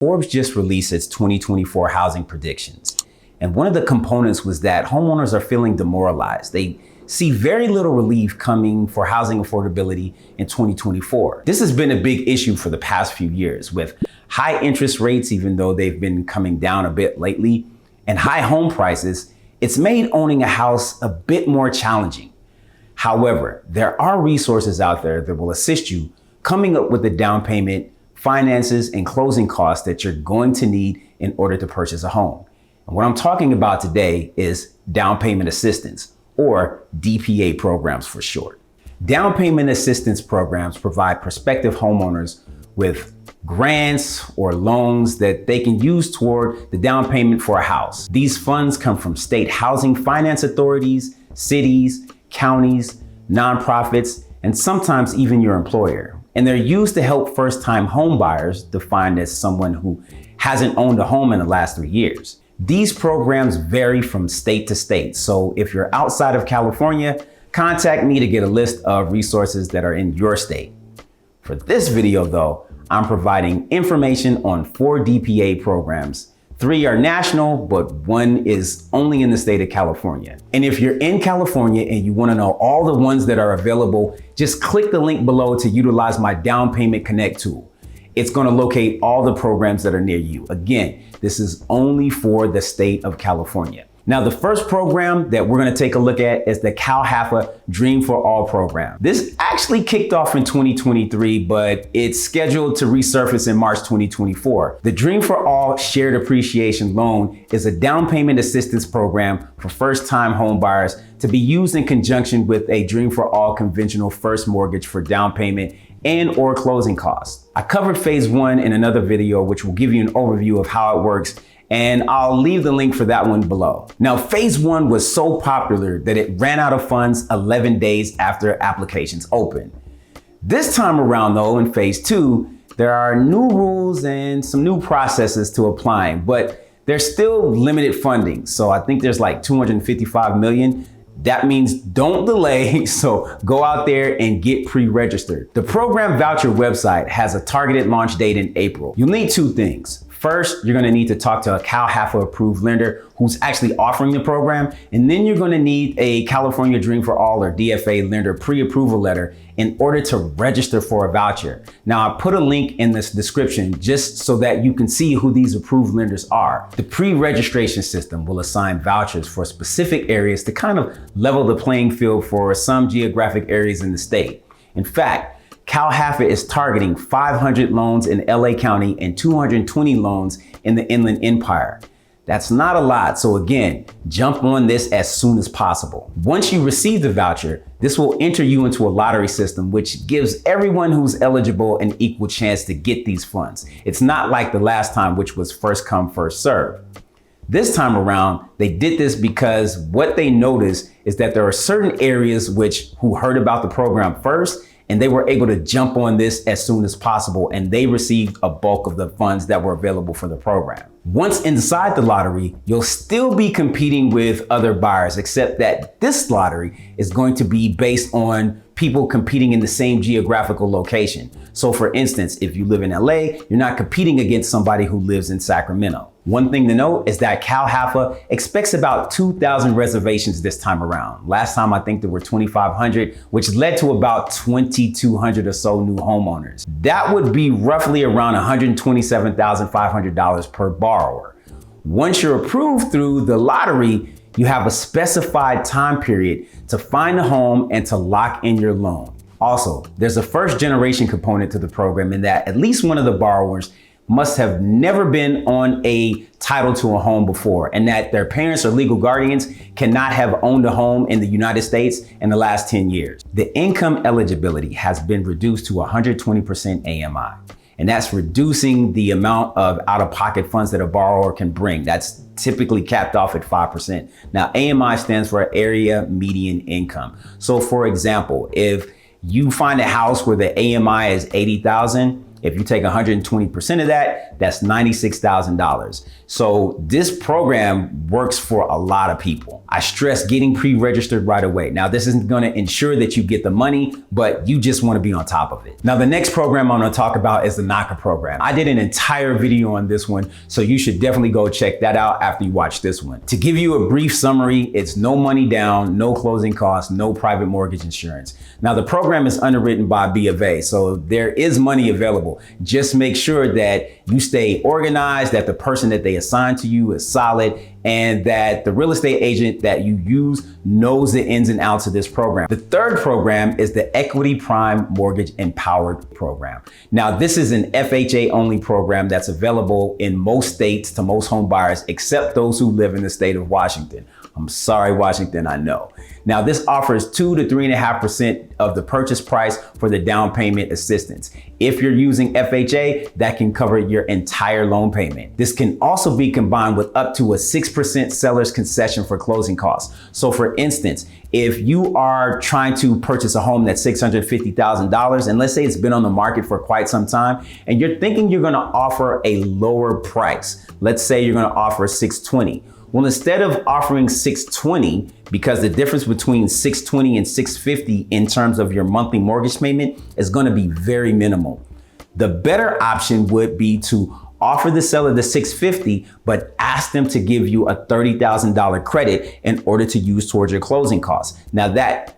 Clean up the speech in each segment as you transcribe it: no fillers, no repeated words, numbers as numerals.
Forbes just released its 2024 housing predictions. And one of the components was that homeowners are feeling demoralized. They see very little relief coming for housing affordability in 2024. This has been a big issue for the past few years with high interest rates, even though they've been coming down a bit lately, and high home prices. It's made owning a house a bit more challenging. However, there are resources out there that will assist you coming up with the down payment, finances, and closing costs that you're going to need in order to purchase a home. And what I'm talking about today is down payment assistance, or DPA programs for short. Down payment assistance programs provide prospective homeowners with grants or loans that they can use toward the down payment for a house. These funds come from state housing finance authorities, cities, counties, nonprofits, and sometimes even your employer. And they're used to help first-time home buyers, defined as someone who hasn't owned a home in the last 3 years. These programs vary from state to state. So if you're outside of California, contact me to get a list of resources that are in your state. For this video though, I'm providing information on 4 DPA programs. 3 are national, but 1 is only in the state of California. And if you're in California and you want to know all the ones that are available, just click the link below to utilize my Down Payment Connect tool. It's going to locate all the programs that are near you. Again, this is only for the state of California. Now, the first program that we're going to take a look at is the Cal HAFA Dream for All program. This actually kicked off in 2023, but it's scheduled to resurface in March 2024. The Dream for All Shared Appreciation Loan is a down payment assistance program for first-time home buyers to be used in conjunction with a Dream for All conventional first mortgage for down payment and or closing costs. I covered phase 1 in another video, which will give you an overview of how it works, and I'll leave the link for that one below. Now, phase 1 was so popular that it ran out of funds 11 days after applications opened. This time around though, in phase 2, there are new rules and some new processes to applying, but there's still limited funding. So I think there's like 255 million. That means don't delay, so go out there and get pre-registered. The program voucher website has a targeted launch date in April. You'll need 2 things. First, you're gonna need to talk to a Cal HAFA approved lender who's actually offering the program. And then you're gonna need a California Dream for All or DFA lender pre-approval letter in order to register for a voucher. Now, I put a link in this description just so that you can see who these approved lenders are. The pre-registration system will assign vouchers for specific areas to kind of level the playing field for some geographic areas in the state. In fact, Cal HAFA is targeting 500 loans in LA County and 220 loans in the Inland Empire. That's not a lot, so again, jump on this as soon as possible. Once you receive the voucher, this will enter you into a lottery system, which gives everyone who's eligible an equal chance to get these funds. It's not like the last time, which was first come, first serve. This time around, they did this because what they noticed is that there are certain areas who heard about the program first, and they were able to jump on this as soon as possible, and they received a bulk of the funds that were available for the program. Once inside the lottery, you'll still be competing with other buyers, except that this lottery is going to be based on people competing in the same geographical location. So for instance, if you live in LA, you're not competing against somebody who lives in Sacramento. One thing to note is that Cal HAFA expects about 2,000 reservations this time around. Last time, I think there were 2,500, which led to about 2,200 or so new homeowners. That would be roughly around $127,500 per borrower. Once you're approved through the lottery, you have a specified time period to find a home and to lock in your loan. Also, there's a first generation component to the program in that at least one of the borrowers must have never been on a title to a home before, and that their parents or legal guardians cannot have owned a home in the United States in the last 10 years. The income eligibility has been reduced to 120% AMI, and that's reducing the amount of out-of-pocket funds that a borrower can bring. That's typically capped off at 5%. Now, AMI stands for Area Median Income. So for example, if you find a house where the AMI is 80,000, If you take 120% of that, that's $96,000. So this program works for a lot of people. I stress getting pre-registered right away. Now, this isn't going to ensure that you get the money, but you just want to be on top of it. Now, the next program I'm going to talk about is the NACA program. I did an entire video on this one, so you should definitely go check that out after you watch this one. To give you a brief summary, it's no money down, no closing costs, no private mortgage insurance. Now, the program is underwritten by B of A, so there is money available. Just make sure that you stay organized, that the person that they assign to you is solid, and that the real estate agent that you use knows the ins and outs of this program. The third program is the Equity Prime Mortgage Empowered program. Now, this is an FHA only program that's available in most states to most home buyers, except those who live in the state of Washington. I'm sorry, Washington, I know. Now, this offers 2 to 3.5% of the purchase price for the down payment assistance. If you're using FHA, that can cover your entire loan payment. This can also be combined with up to a 6% seller's concession for closing costs. So for instance, if you are trying to purchase a home that's $650,000, and let's say it's been on the market for quite some time, and you're thinking you're gonna offer a lower price, let's say you're gonna offer $620,000. Well, instead of offering $620,000, because the difference between $620,000 and $650,000 in terms of your monthly mortgage payment is going to be very minimal. The better option would be to offer the seller the $650,000, but ask them to give you a $30,000 credit in order to use towards your closing costs. Now that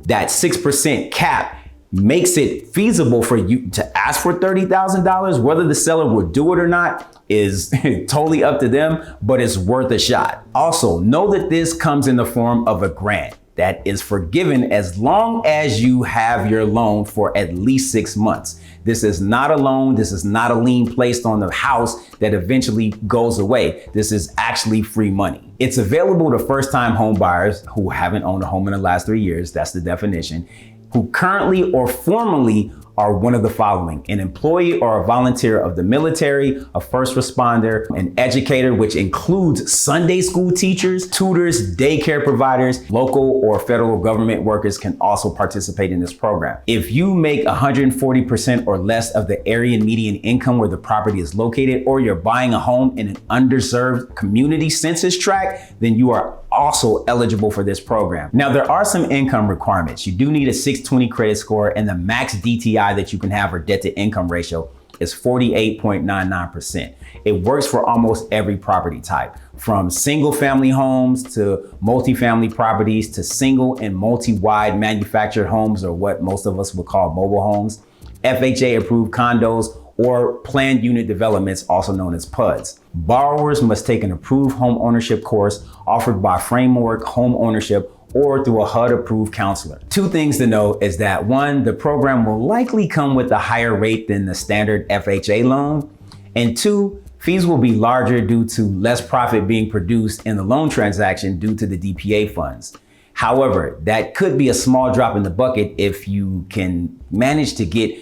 6% cap makes it feasible for you to ask for $30,000. Whether the seller will do it or not is totally up to them, but it's worth a shot. Also, know that this comes in the form of a grant that is forgiven as long as you have your loan for at least 6 months. This is not a loan. This is not a lien placed on the house that eventually goes away. This is actually free money. It's available to first-time home buyers who haven't owned a home in the last 3 years. That's the definition. Who currently or formerly are one of the following: an employee or a volunteer of the military, a first responder, an educator, which includes Sunday school teachers, tutors, daycare providers. Local or federal government workers can also participate in this program. If you make 140% or less of the area median income where the property is located, or you're buying a home in an underserved community census tract, then you are also eligible for this program. Now, there are some income requirements. You do need a 620 credit score, and the max DTI that you can have, or debt to income ratio, is 48.99%. It works for almost every property type, from single family homes to multifamily properties to single and multi-wide manufactured homes, or what most of us would call mobile homes, FHA approved condos, or planned unit developments, also known as PUDs. Borrowers must take an approved home ownership course offered by Framework Home Ownership or through a HUD-approved counselor. Two things to note is that, one, the program will likely come with a higher rate than the standard FHA loan, and two, fees will be larger due to less profit being produced in the loan transaction due to the DPA funds. However, that could be a small drop in the bucket if you can manage to get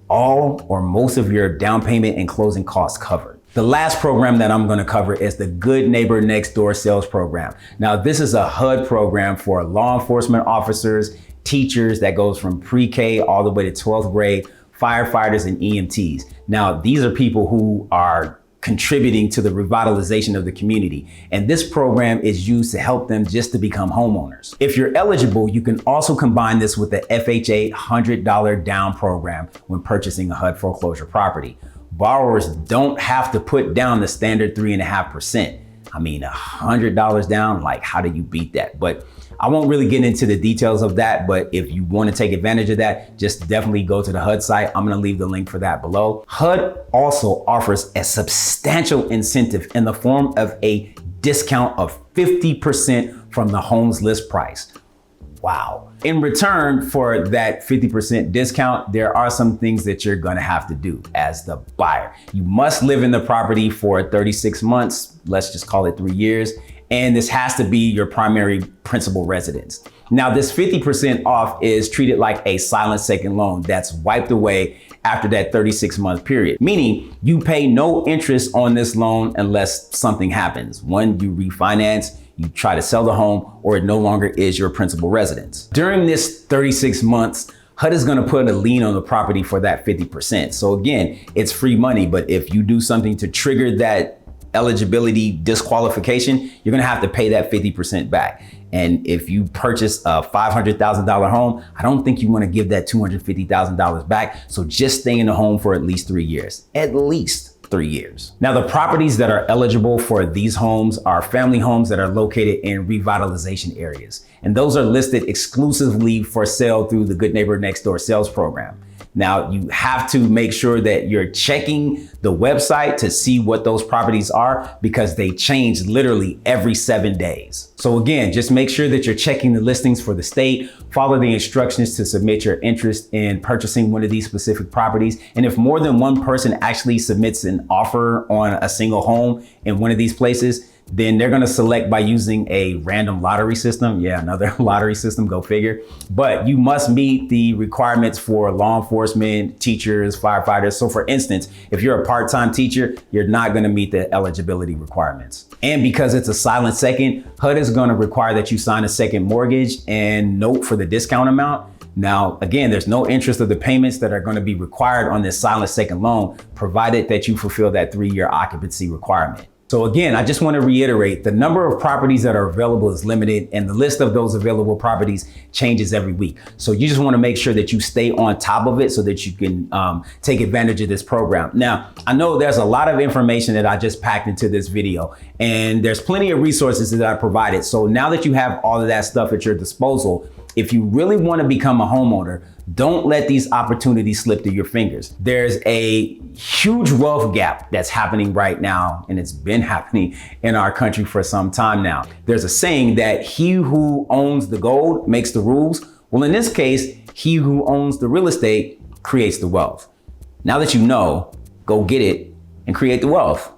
all or most of your down payment and closing costs covered. The last program that I'm gonna cover is the Good Neighbor Next Door Sales Program. Now, this is a HUD program for law enforcement officers, teachers, that goes from pre-K all the way to 12th grade, firefighters and EMTs. Now, these are people who are contributing to the revitalization of the community. And this program is used to help them just to become homeowners. If you're eligible, you can also combine this with the FHA $100 down program when purchasing a HUD foreclosure property. Borrowers don't have to put down the standard 3.5%. I mean, $100 down, like, how do you beat that? But I won't really get into the details of that, but if you want to take advantage of that, just definitely go to the HUD site. I'm going to leave the link for that below. HUD also offers a substantial incentive in the form of a discount of 50% from the home's list price. Wow. In return for that 50% discount, there are some things that you're gonna have to do as the buyer. You must live in the property for 36 months, let's just call it 3 years, and this has to be your primary principal residence. Now, this 50% off is treated like a silent second loan that's wiped away after that 36-month period, meaning you pay no interest on this loan unless something happens. One, you refinance, you try to sell the home, or it no longer is your principal residence. During this 36 months, HUD is gonna put a lien on the property for that 50%. So again, it's free money, but if you do something to trigger that eligibility disqualification, you're gonna have to pay that 50% back. And if you purchase a $500,000 home, I don't think you wanna give that $250,000 back. So just stay in the home for at least 3 years, at least 3 years. Now, the properties that are eligible for these homes are family homes that are located in revitalization areas. And those are listed exclusively for sale through the Good Neighbor Next Door sales program. Now, you have to make sure that you're checking the website to see what those properties are, because they change literally every 7 days. So again, just make sure that you're checking the listings for the state, follow the instructions to submit your interest in purchasing one of these specific properties. And if more than one person actually submits an offer on a single home in one of these places, then they're gonna select by using a random lottery system. Yeah, another lottery system, go figure. But you must meet the requirements for law enforcement, teachers, firefighters. So for instance, if you're a part-time teacher, you're not gonna meet the eligibility requirements. And because it's a silent second, HUD is gonna require that you sign a second mortgage and note for the discount amount. Now, again, there's no interest of the payments that are gonna be required on this silent second loan, provided that you fulfill that 3-year occupancy requirement. So again, I just want to reiterate, the number of properties that are available is limited, and the list of those available properties changes every week. So you just want to make sure that you stay on top of it so that you can take advantage of this program. Now, I know there's a lot of information that I just packed into this video, and there's plenty of resources that I provided. So now that you have all of that stuff at your disposal, if you really want to become a homeowner, don't let these opportunities slip through your fingers. There's a huge wealth gap that's happening right now, and it's been happening in our country for some time now. There's a saying that he who owns the gold makes the rules. Well, in this case, he who owns the real estate creates the wealth. Now that you know, go get it and create the wealth.